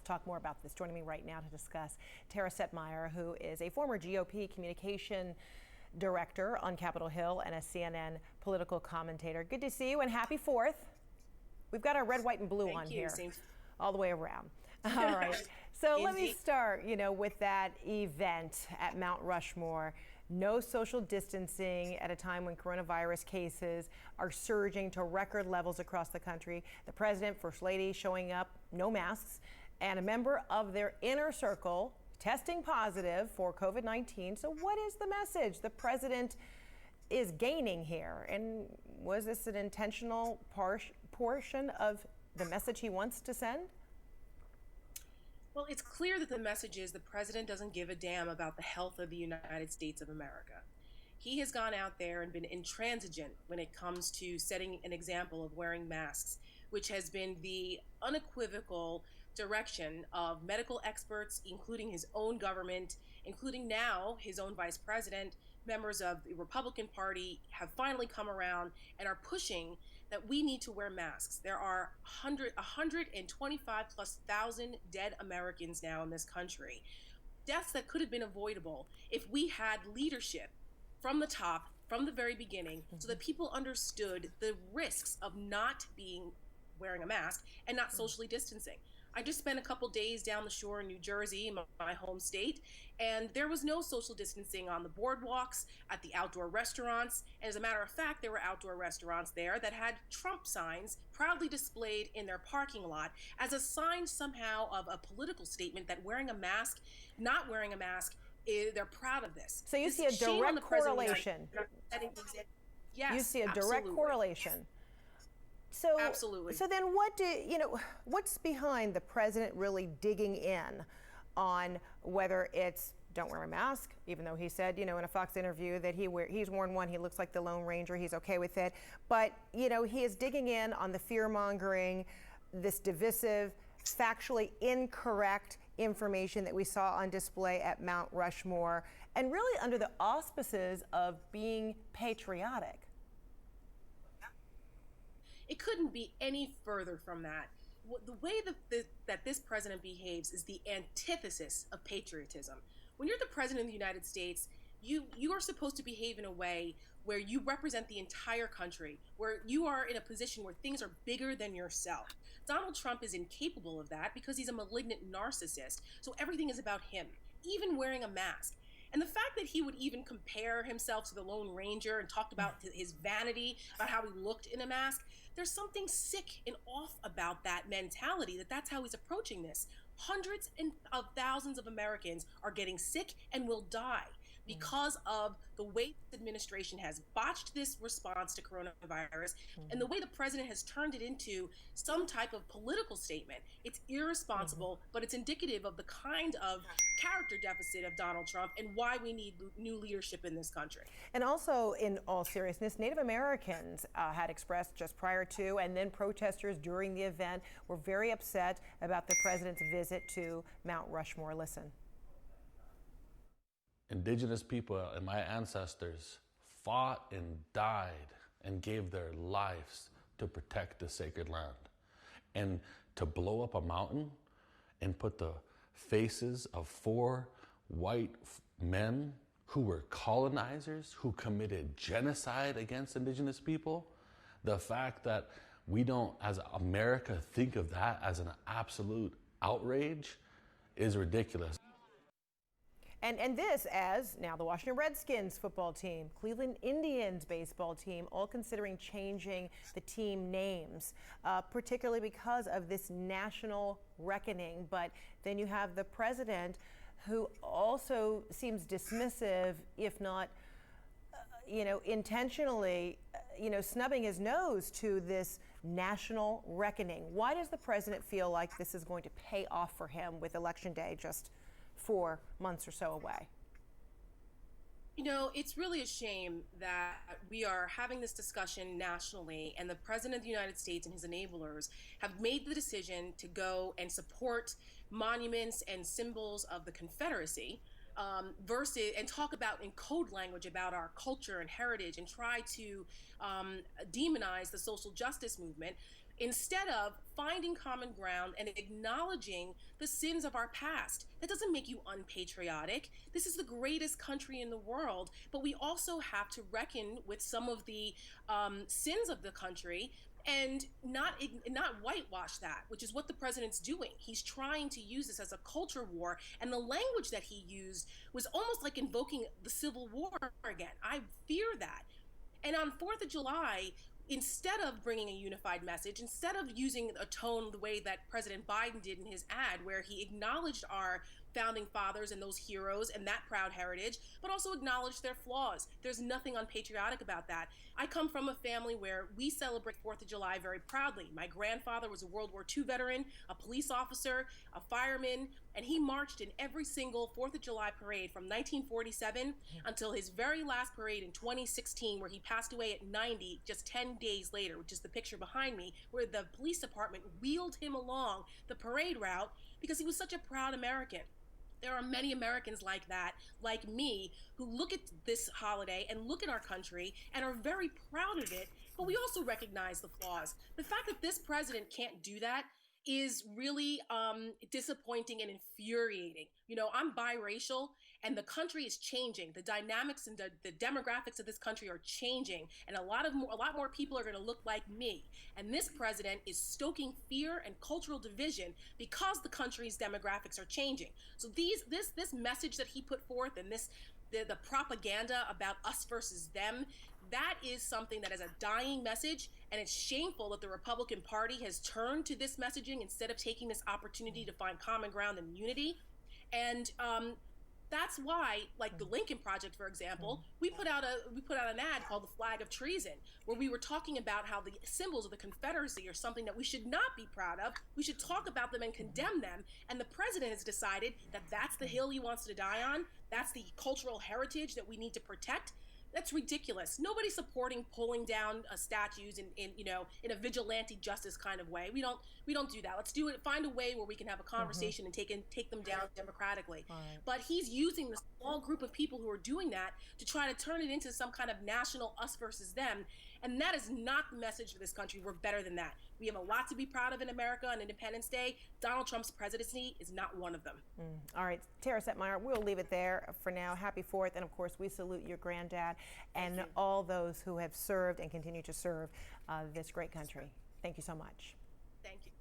talk more about this. Joining me right now to discuss, Tara Setmayer, who is a former GOP communication director on Capitol Hill and a CNN political commentator. Good to see you and happy 4th. We've got our red, white, and blue on here, all the way around. All right. So let me start, with that event at Mount Rushmore. No social distancing at a time when coronavirus cases are surging to record levels across the country. The president, first lady showing up, no masks, and a member of their inner circle testing positive for COVID-19. So what is the message the president is gaining here? And was this an intentional portion of the message he wants to send? Well, it's clear that the message is the president doesn't give a damn about the health of the United States of America. He has gone out there and been intransigent when it comes to setting an example of wearing masks, which has been the unequivocal direction of medical experts, including his own government, including now his own vice president. Members of the Republican Party have finally come around and are pushing that we need to wear masks. There are 125 plus thousand dead Americans now in this country. Deaths that could have been avoidable if we had leadership from the top, from the very beginning, so that people understood the risks of not wearing a mask and not socially distancing. I just spent a couple days down the shore in New Jersey, my home state, and there was no social distancing on the boardwalks, at the outdoor restaurants. And as a matter of fact, there were outdoor restaurants there that had Trump signs proudly displayed in their parking lot as a sign somehow of a political statement that wearing a mask, not wearing a mask, they're proud of this. So you see a direct correlation. Yes, you see a direct correlation. So, absolutely. So then what's behind the president really digging in on whether it's don't wear a mask, even though he said, in a Fox interview that he's worn one, he looks like the Lone Ranger, he's okay with it. But, he is digging in on the fear-mongering, this divisive, factually incorrect information that we saw on display at Mount Rushmore, and really under the auspices of being patriotic. It couldn't be any further from that. The way that this president behaves is the antithesis of patriotism. When you're the president of the United States, you are supposed to behave in a way where you represent the entire country, where you are in a position where things are bigger than yourself. Donald Trump is incapable of that because he's a malignant narcissist, so everything is about him, even wearing a mask. And the fact that he would even compare himself to the Lone Ranger and talked about his vanity, about how he looked in a mask, there's something sick and off about that mentality, that's how he's approaching this. Hundreds of thousands of Americans are getting sick and will die because of the way the administration has botched this response to coronavirus and the way the president has turned it into some type of political statement. It's irresponsible, but it's indicative of the kind of character deficit of Donald Trump and why we need new leadership in this country. And also, in all seriousness, Native Americans had expressed just prior to and then protesters during the event were very upset about the president's visit to Mount Rushmore. Listen. Indigenous people and my ancestors fought and died and gave their lives to protect the sacred land. And to blow up a mountain and put the faces of 4 white men who were colonizers, who committed genocide against indigenous people, the fact that we don't, as America, think of that as an absolute outrage is ridiculous. And this as now the Washington Redskins football team, Cleveland Indians baseball team, all considering changing the team names, particularly because of this national reckoning. But then you have the president who also seems dismissive, if not, intentionally, snubbing his nose to this national reckoning. Why does the president feel like this is going to pay off for him with Election Day just 4 months or so away? It's really a shame that we are having this discussion nationally and the President of the United States and his enablers have made the decision to go and support monuments and symbols of the Confederacy versus and talk about in code language about our culture and heritage and try to demonize the social justice movement. instead of finding common ground and acknowledging the sins of our past. That doesn't make you unpatriotic. This is the greatest country in the world, but we also have to reckon with some of the sins of the country and not whitewash that, which is what the president's doing. He's trying to use this as a culture war, and the language that he used was almost like invoking the Civil War again. I fear that. And on 4th of July, instead of bringing a unified message, instead of using a tone the way that President Biden did in his ad, where he acknowledged our founding fathers and those heroes and that proud heritage, but also acknowledged their flaws. There's nothing unpatriotic about that. I come from a family where we celebrate 4th of July very proudly. My grandfather was a World War II veteran, a police officer, a fireman, and he marched in every single 4th of July parade from 1947 until his very last parade in 2016, where he passed away at 90 just 10 days later, which is the picture behind me, where the police department wheeled him along the parade route because he was such a proud American. There are many Americans like that, like me, who look at this holiday and look at our country and are very proud of it, but we also recognize the flaws. The fact that this president can't do that is really disappointing and infuriating. You know, I'm biracial, and the country is changing. The dynamics and the demographics of this country are changing, and a lot more people are going to look like me. And this president is stoking fear and cultural division because the country's demographics are changing. So this message that he put forth, and the propaganda about us versus them, that is something that is a dying message, and it's shameful that the Republican Party has turned to this messaging instead of taking this opportunity to find common ground and unity. And that's why, like the Lincoln Project, for example, we put out an ad called "The Flag of Treason," where we were talking about how the symbols of the Confederacy are something that we should not be proud of. We should talk about them and condemn them. And the president has decided that that's the hill he wants to die on. That's the cultural heritage that we need to protect. That's ridiculous. Nobody's supporting pulling down statues in a vigilante justice kind of way. We don't do that. Let's do it. Find a way where we can have a conversation and take them down democratically. Right. But he's using the small group of people who are doing that to try to turn it into some kind of national us versus them. And that is not the message for this country. We're better than that. We have a lot to be proud of in America on Independence Day. Donald Trump's presidency is not one of them. All right, Tara Setmayer, we'll leave it there for now. Happy 4th. And of course, we salute your granddad and all those who have served and continue to serve this great country. Thank you so much. Thank you.